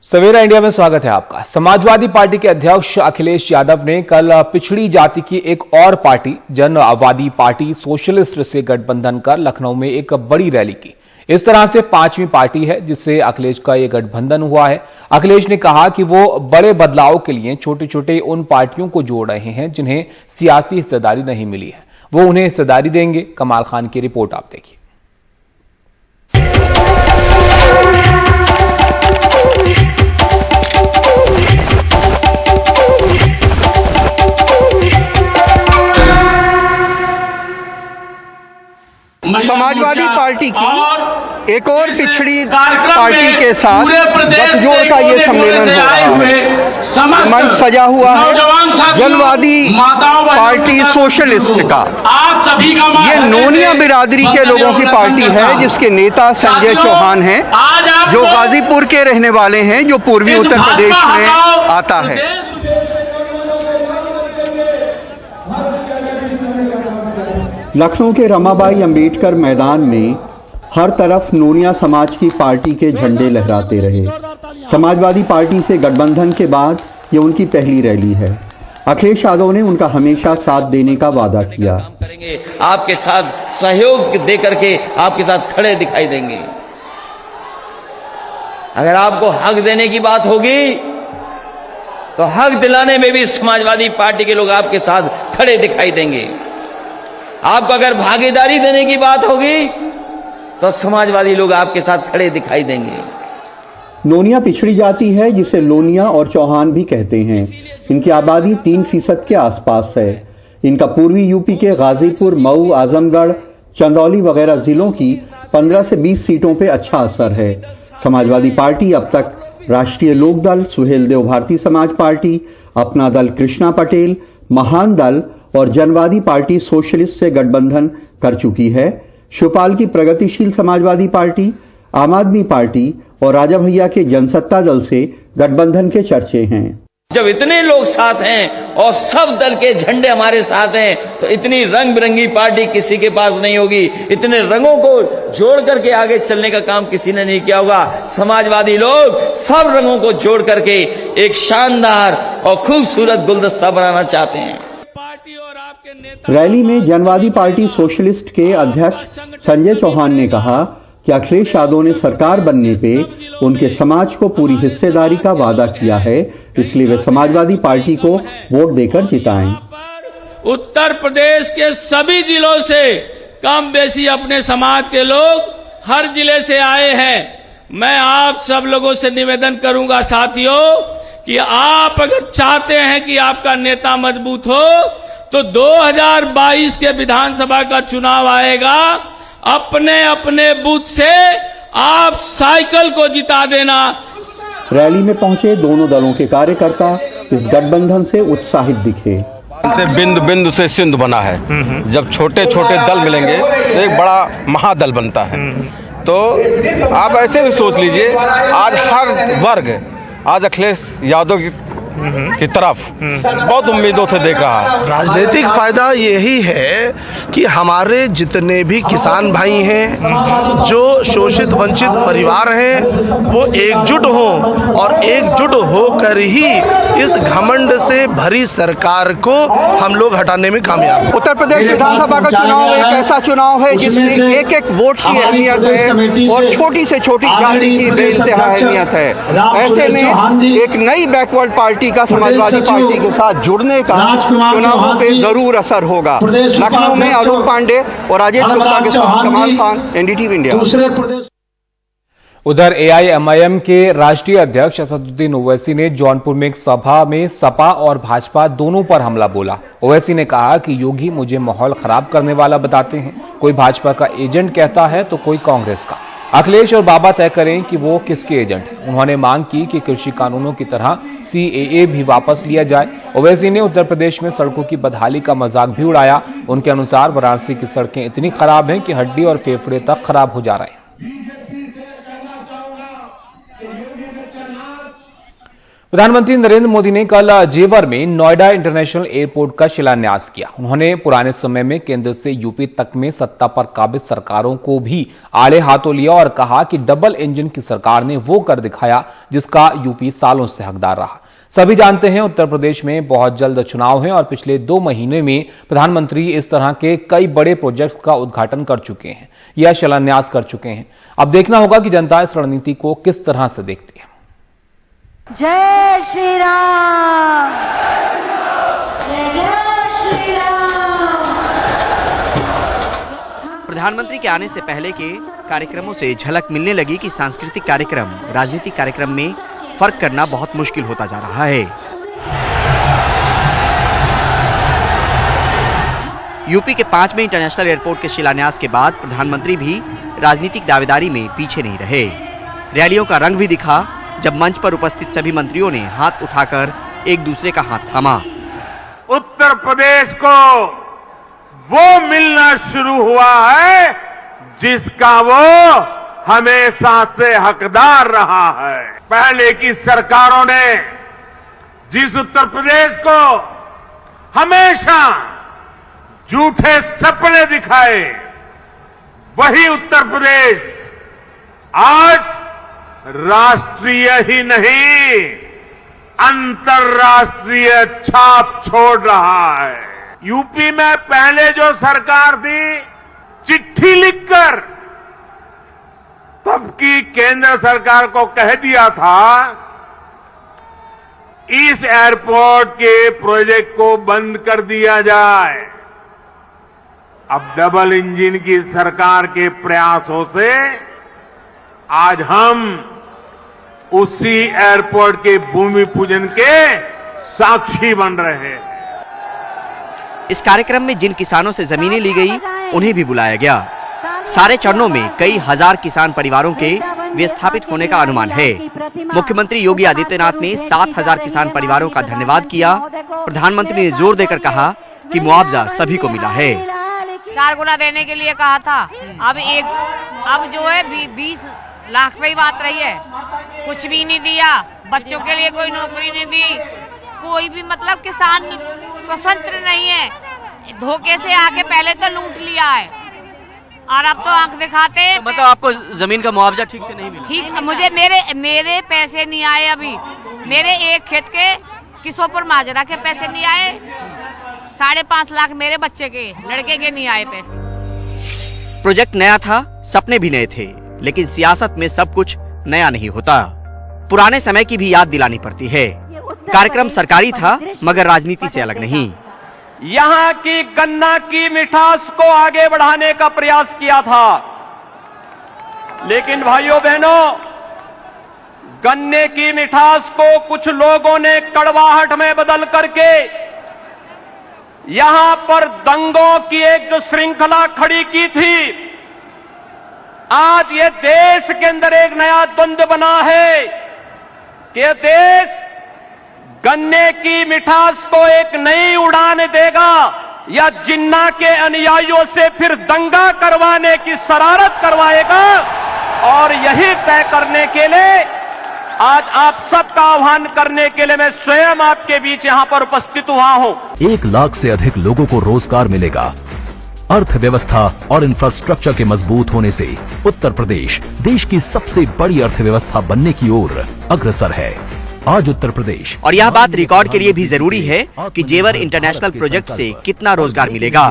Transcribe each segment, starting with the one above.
सवेरा India में स्वागत है आपका। समाजवादी पार्टी के अध्यक्ष अखिलेश यादव ने कल पिछड़ी जाति की एक और पार्टी जनवादी पार्टी सोशलिस्ट से गठबंधन कर लखनऊ में एक बड़ी रैली की। इस तरह से पांचवी पार्टी है जिससे अखिलेश का यह गठबंधन हुआ है। अखिलेश ने कहा कि वो बड़े बदलाव के लिए छोटे छोटे उन पार्टियों को जोड़ रहे हैं जिन्हें सियासी हिस्सेदारी नहीं मिली है, वो उन्हें हिस्सेदारी देंगे। कमाल खान की रिपोर्ट आप देखिए। समाजवादी पार्टी की एक और पिछड़ी पार्टी के साथ गठजोड़ का ये सम्मेलन हो रहा है। मंच सजा हुआ है जनवादी पार्टी सोशलिस्ट का। ये नोनिया बिरादरी के लोगों की पार्टी है जिसके नेता संजय चौहान हैं, जो गाजीपुर के रहने वाले हैं, जो पूर्वी उत्तर प्रदेश में आता है। लखनऊ के रमाबाई अंबेडकर मैदान में हर तरफ नोनिया समाज की पार्टी के झंडे लहराते रहे। समाजवादी पार्टी से गठबंधन के बाद ये उनकी पहली रैली है। अखिलेश यादव ने उनका हमेशा साथ देने का वादा किया। करेंगे, आपके साथ सहयोग दे करके आपके साथ खड़े दिखाई देंगे। अगर आपको हक देने की बात होगी तो हक दिलाने में भी समाजवादी पार्टी के लोग आपके साथ खड़े दिखाई देंगे। आपको अगर भागीदारी देने की बात होगी तो समाजवादी लोग आपके साथ खड़े दिखाई देंगे। नोनिया पिछड़ी जाति है जिसे लोनिया और चौहान भी कहते हैं। इनकी आबादी 3% के आसपास है। इनका पूर्वी यूपी के गाजीपुर, मऊ, आजमगढ़, चंदौली वगैरह जिलों की 15 से 20 सीटों पे अच्छा असर है। समाजवादी पार्टी अब तक राष्ट्रीय लोकदल, सुहेल देव भारती समाज पार्टी, अपना दल कृष्णा पटेल, महान दल और जनवादी पार्टी सोशलिस्ट से गठबंधन कर चुकी है। शिवपाल की प्रगतिशील समाजवादी पार्टी, आम आदमी पार्टी और राजा भैया के जनसत्ता दल से गठबंधन के चर्चे हैं। जब इतने लोग साथ हैं और सब दल के झंडे हमारे साथ हैं तो इतनी रंग बिरंगी पार्टी किसी के पास नहीं होगी। इतने रंगों को जोड़ करके आगे चलने का काम किसी ने नहीं किया होगा। समाजवादी लोग सब रंगों को जोड़ करके एक शानदार और खूबसूरत गुलदस्ता बनाना चाहते हैं। रैली में जनवादी पार्टी सोशलिस्ट के अध्यक्ष संजय चौहान ने कहा कि अखिलेश यादव ने सरकार बनने पे उनके समाज को पूरी हिस्सेदारी का वादा किया है, इसलिए वे समाजवादी पार्टी को वोट देकर जिताएं। उत्तर प्रदेश के सभी जिलों से कम बेसी अपने समाज के लोग हर जिले से आए हैं। मैं आप सब लोगों से निवेदन करूंगा साथियों कि आप अगर चाहते हैं कि आपका नेता मजबूत हो तो 2022 के विधानसभा का चुनाव आएगा, अपने अपने बूथ से आप साइकिल को जिता देना। रैली में पहुंचे दोनों दलों के कार्यकर्ता इस गठबंधन से उत्साहित दिखे। बिंदु बिंदु से सिंधु बना है। जब छोटे छोटे दल मिलेंगे तो एक बड़ा महादल बनता है। तो आप ऐसे भी सोच लीजिए, आज हर वर्ग आज अखिलेश यादव की तरफ बहुत उम्मीदों से देख रहा है। राजनीतिक फायदा यही है कि हमारे जितने भी किसान भाई हैं, जो शोषित वंचित परिवार हैं, वो एकजुट हों और एकजुट होकर ही इस घमंड से भरी सरकार को हम लोग हटाने में कामयाब हैं। उत्तर प्रदेश विधानसभा का चुनाव एक ऐसा चुनाव है जिसमें एक एक वोट की अहमियत है और छोटी से छोटी जाति की बेइंतहा अहमियत है। ऐसे में एक नई बैकवर्ड पार्टी का समाजवादी पार्टी के साथ जुड़ने का चुनावों पे जरूर असर होगा। लखनऊ में अरुण पांडे और राजेश गुप्ता के साथ कमाल खान, एनडीटीवी इंडिया। उधर एआईएमआईएम के राष्ट्रीय अध्यक्ष असदुद्दीन ओवैसी ने जौनपुर में एक सभा में सपा और भाजपा दोनों पर हमला बोला। ओवैसी ने कहा कि योगी मुझे माहौल खराब करने वाला बताते हैं, कोई भाजपा का एजेंट कहता है तो कोई कांग्रेस का। अखिलेश और बाबा तय करें कि वो किसके एजेंट हैं। उन्होंने मांग की कि कृषि कानूनों की तरह सीएए भी वापस लिया जाए। ओवैसी ने उत्तर प्रदेश में सड़कों की बदहाली का मजाक भी उड़ाया। उनके अनुसार वाराणसी की सड़कें इतनी खराब हैं कि हड्डी और फेफड़े तक खराब हो जा रहे हैं। प्रधानमंत्री नरेंद्र मोदी ने कल जेवर में नोएडा इंटरनेशनल एयरपोर्ट का शिलान्यास किया। उन्होंने पुराने समय में केंद्र से यूपी तक में सत्ता पर काबिज सरकारों को भी आड़े हाथों लिया और कहा कि डबल इंजन की सरकार ने वो कर दिखाया जिसका यूपी सालों से हकदार रहा। सभी जानते हैं उत्तर प्रदेश में बहुत जल्द चुनाव हैं और पिछले 2 महीने में प्रधानमंत्री इस तरह के कई बड़े प्रोजेक्ट्स का उद्घाटन कर चुके हैं या शिलान्यास कर चुके हैं। अब देखना होगा कि जनता इस रणनीति को किस तरह से देखती है। जय श्री राम, जय जय श्री राम। प्रधानमंत्री के आने से पहले के कार्यक्रमों से झलक मिलने लगी कि सांस्कृतिक कार्यक्रम राजनीतिक कार्यक्रम में फर्क करना बहुत मुश्किल होता जा रहा है। यूपी के 5वें इंटरनेशनल एयरपोर्ट के शिलान्यास के बाद प्रधानमंत्री भी राजनीतिक दावेदारी में पीछे नहीं रहे। रैलियों का रंग भी दिखा जब मंच पर उपस्थित सभी मंत्रियों ने हाथ उठाकर एक दूसरे का हाथ थामा। उत्तर प्रदेश को वो मिलना शुरू हुआ है जिसका वो हमेशा से हकदार रहा है। पहले की सरकारों ने जिस उत्तर प्रदेश को हमेशा झूठे सपने दिखाए, वही उत्तर प्रदेश आज राष्ट्रीय ही नहीं अंतर्राष्ट्रीय छाप छोड़ रहा है। यूपी में पहले जो सरकार थी, चिट्ठी लिखकर तब की केंद्र सरकार को कह दिया था इस एयरपोर्ट के प्रोजेक्ट को बंद कर दिया जाए। अब डबल इंजन की सरकार के प्रयासों से आज हम उसी एयरपोर्ट के भूमि पूजन के साक्षी बन रहे हैं। इस कार्यक्रम में जिन किसानों से जमीनें ली गई उन्हें भी बुलाया गया। सारे चरणों में कई हजार किसान परिवारों के विस्थापित होने का अनुमान है। मुख्यमंत्री योगी आदित्यनाथ ने 7,000 किसान परिवारों का धन्यवाद किया। प्रधानमंत्री ने जोर देकर कहा कि मुआवजा सभी को मिला है। 4 गुना देने के लिए कहा था, अब जो है 20 लाख पे ही बात रही है। कुछ भी नहीं दिया, बच्चों के लिए कोई नौकरी नहीं दी, कोई भी मतलब किसान स्वतंत्र नहीं है। धोखे से आके पहले तो लूट लिया है और अब तो आंख दिखाते हैं। तो मतलब आपको जमीन का मुआवजा ठीक से नहीं मिला? ठीक, मुझे मेरे पैसे नहीं आए। अभी मेरे एक खेत के किशोपुर माजरा के पैसे नहीं आए। 5.5 लाख मेरे बच्चे के लड़के के नहीं आए पैसे। प्रोजेक्ट नया था, सपने भी नए थे, लेकिन सियासत में सब कुछ नया नहीं होता। पुराने समय की भी याद दिलानी पड़ती है। कार्यक्रम सरकारी था मगर राजनीति से अलग नहीं। यहां की गन्ना की मिठास को आगे बढ़ाने का प्रयास किया था, लेकिन भाइयों बहनों, गन्ने की मिठास को कुछ लोगों ने कड़वाहट में बदल करके यहां पर दंगों की एक जो श्रृंखला खड़ी की थी, आज ये देश के अंदर एक नया द्वंद्व बना है कि देश गन्ने की मिठास को एक नई उड़ान देगा या जिन्ना के अनुयायियों से फिर दंगा करवाने की शरारत करवाएगा। और यही तय करने के लिए आज आप सबका आह्वान करने के लिए मैं स्वयं आपके बीच यहां पर उपस्थित हुआ हूं। 1 लाख से अधिक लोगों को रोजगार मिलेगा। अर्थव्यवस्था और इंफ्रास्ट्रक्चर के मजबूत होने से उत्तर प्रदेश देश की सबसे बड़ी अर्थव्यवस्था बनने की ओर अग्रसर है। आज उत्तर प्रदेश, और यह बात रिकॉर्ड के लिए भी जरूरी है कि जेवर इंटरनेशनल प्रोजेक्ट से कितना रोजगार मिलेगा।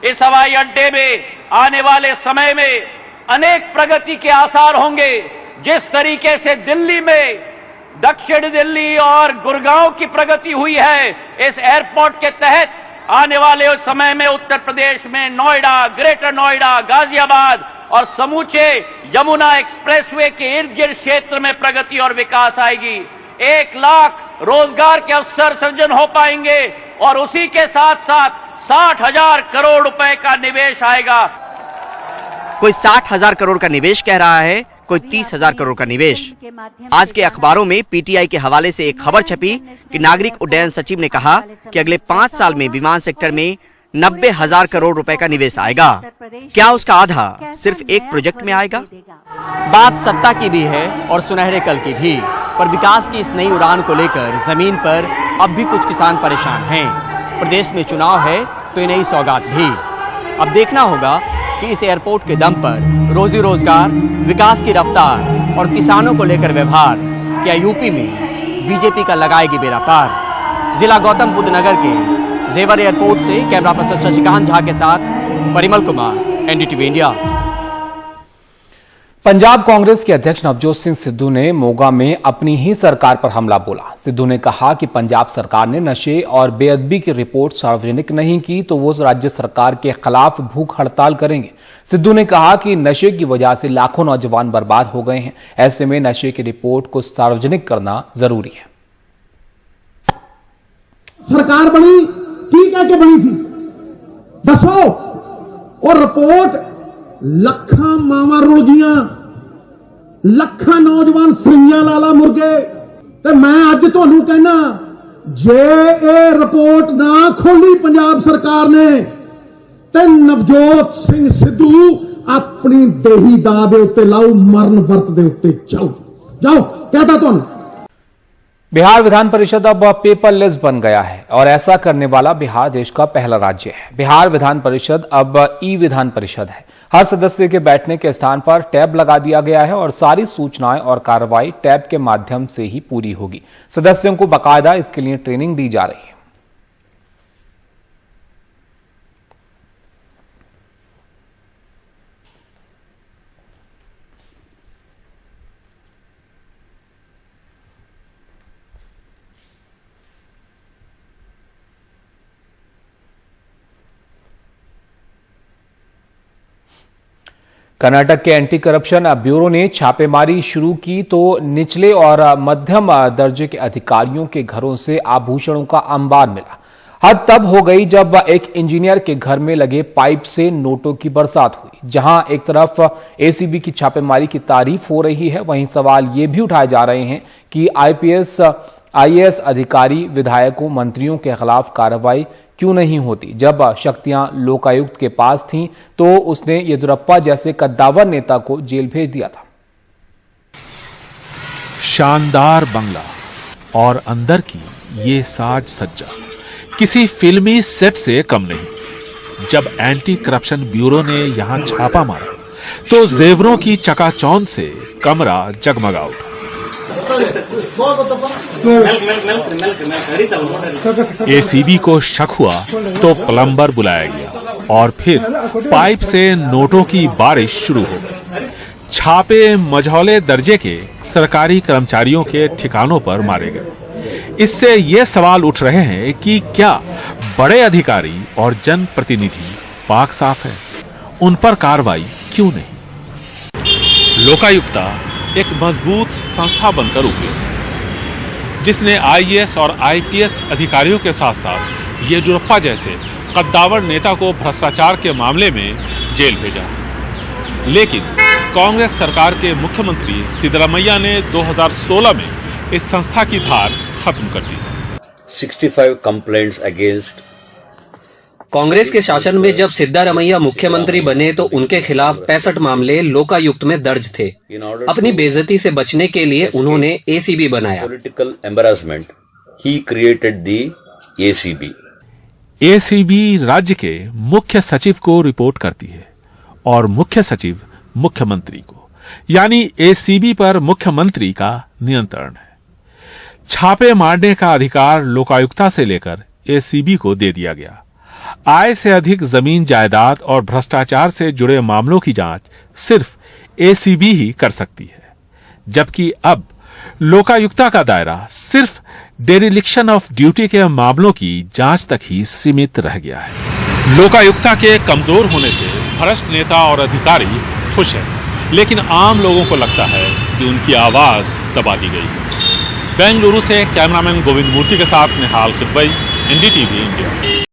इस हवाई अड्डे में आने वाले समय में अनेक प्रगति के आसार होंगे। जिस तरीके से दिल्ली में, दक्षिण दिल्ली और गुड़गांव की प्रगति हुई है, इस एयरपोर्ट के तहत आने वाले समय में उत्तर प्रदेश में नोएडा, ग्रेटर नोएडा, गाजियाबाद और समूचे यमुना एक्सप्रेसवे के इर्द गिर्द क्षेत्र में प्रगति और विकास आएगी। 1 लाख रोजगार के अवसर सृजन हो पाएंगे और उसी के साथ साथ 60,000 करोड़ रुपए का निवेश आएगा। कोई 60,000 करोड़ का निवेश कह रहा है, कोई 30,000 करोड़ का निवेश। आज के अखबारों में पीटीआई के हवाले से एक खबर छपी कि नागरिक उड्डयन सचिव ने कहा कि अगले 5 साल में विमान सेक्टर में 90,000 करोड़ रुपए का निवेश आएगा। क्या उसका आधा सिर्फ एक प्रोजेक्ट में आएगा? बात सत्ता की भी है और सुनहरे कल की भी। पर विकास की इस नई उड़ान को लेकर जमीन पर अब भी कुछ किसान परेशान हैं। प्रदेश में चुनाव है तो ये नई सौगात भी। अब देखना होगा कि इस एयरपोर्ट के दम पर रोजी रोजगार, विकास की रफ्तार और किसानों को लेकर व्यवहार क्या यूपी में बीजेपी का लगाएगी बेड़ा पार। जिला गौतम बुद्ध नगर के जेवर एयरपोर्ट से कैमरा पर्सन शशिकांत झा के साथ परिमल कुमार, एनडीटीवी इंडिया। पंजाब कांग्रेस के अध्यक्ष नवजोत सिंह सिद्धू ने मोगा में अपनी ही सरकार पर हमला बोला। सिद्धू ने कहा कि पंजाब सरकार ने नशे और बेअदबी की रिपोर्ट सार्वजनिक नहीं की तो वो राज्य सरकार के खिलाफ भूख हड़ताल करेंगे। सिद्धू ने कहा कि नशे की वजह से लाखों नौजवान बर्बाद हो गए हैं, ऐसे में नशे की रिपोर्ट को सार्वजनिक करना जरूरी है। सरकार बनी की कह के बनी सी दसो, और रिपोर्ट ਲੱਖਾਂ ਮਾਵਾਂ ਰੁਲ ਗਈਆਂ, ਲੱਖਾਂ ਨੌਜਵਾਨ ਸਰੀਆਂ ਲਾਲਾ ਮੁਰਗੇ। ਤੇ ਮੈਂ ਅੱਜ ਤੁਹਾਨੂੰ ਕਹਿਣਾ, ਜੇ ਇਹ ਰਿਪੋਰਟ ਨਾ ਖੋਲੀ ਪੰਜਾਬ ਸਰਕਾਰ ਨੇ ਤੇ ਨਵਜੋਤ ਸਿੰਘ ਸਿੱਧੂ ਆਪਣੀ ਦੇਹੀ ਦਾ ਦੇ ਉੱਤੇ ਲਾਓ, ਮਰਨ ਵਰਤ ਦੇ ਉੱਤੇ ਜਾਓ ਕਹਤਾ ਤੁਹਾਨੂੰ। बिहार विधान परिषद अब पेपरलेस बन गया है और ऐसा करने वाला बिहार देश का पहला राज्य है। बिहार विधान परिषद अब ई विधान परिषद है। हर सदस्य के बैठने के स्थान पर टैब लगा दिया गया है और सारी सूचनाएं और कार्रवाई टैब के माध्यम से ही पूरी होगी। सदस्यों को बाकायदा इसके लिए ट्रेनिंग दी जा रही है। कर्नाटक के एंटी करप्शन ब्यूरो ने छापेमारी शुरू की तो निचले और मध्यम दर्जे के अधिकारियों के घरों से आभूषणों का अंबार मिला। हद तब हो गई जब एक इंजीनियर के घर में लगे पाइप से नोटों की बरसात हुई। जहां एक तरफ एसीबी की छापेमारी की तारीफ हो रही है, वहीं सवाल ये भी उठाए जा रहे हैं कि आईएएस अधिकारी, विधायकों, मंत्रियों के खिलाफ कार्रवाई क्यों नहीं होती। जब शक्तियां लोकायुक्त के पास थीं तो उसने येदियुरप्पा जैसे कद्दावर नेता को जेल भेज दिया था। शानदार बंगला और अंदर की ये साज सज्जा किसी फिल्मी सेट से कम नहीं। जब एंटी करप्शन ब्यूरो ने यहां छापा मारा तो जेवरों की चकाचौंध से कमरा जगमगा उठा। एसीबी को शक हुआ तो प्लम्बर बुलाया गया और फिर पाइप से नोटों की बारिश शुरू हो गई। छापे मझौले दर्जे के सरकारी कर्मचारियों के ठिकानों पर मारे गए। इससे ये सवाल उठ रहे हैं कि क्या बड़े अधिकारी और जनप्रतिनिधि पाक साफ है, उन पर कार्रवाई क्यों नहीं। लोकायुक्ता एक मजबूत संस्था बनकर उभरी, जिसने आईएएस और आईपीएस अधिकारियों के साथ साथ येदियुरप्पा जैसे कद्दावर नेता को भ्रष्टाचार के मामले में जेल भेजा। लेकिन कांग्रेस सरकार के मुख्यमंत्री सिद्धरामैया ने 2016 में इस संस्था की धार खत्म कर दी। 65 कंप्लेंट्स अगेंस्ट। कांग्रेस के शासन में जब सिद्धारमैया मुख्यमंत्री बने तो उनके खिलाफ 65 मामले लोकायुक्त में दर्ज थे। अपनी बेइज्जती से बचने के लिए उन्होंने एसीबी बनाया। Political embarrassment, he created the ACB. ACB राज्य के मुख्य सचिव को रिपोर्ट करती है और मुख्य सचिव मुख्यमंत्री को, यानी एसीबी पर मुख्यमंत्री का नियंत्रण है। छापे मारने का अधिकार लोकायुक्ता से लेकर एसीबी को दे दिया गया। आय से अधिक जमीन जायदाद और भ्रष्टाचार से जुड़े मामलों की जांच सिर्फ एसीबी ही कर सकती है, जबकि अब लोकायुक्ता का दायरा सिर्फ डेरिलिक्शन ऑफ ड्यूटी के मामलों की जांच तक ही सीमित रह गया है। लोकायुक्ता के कमजोर होने से भ्रष्ट नेता और अधिकारी खुश हैं, लेकिन आम लोगों को लगता है कि उनकी आवाज दबा दी गई है। बेंगलुरु से कैमरामैन गोविंद मूर्ति के साथ निहाल खिदवई, एनडीटीवी इंडिया।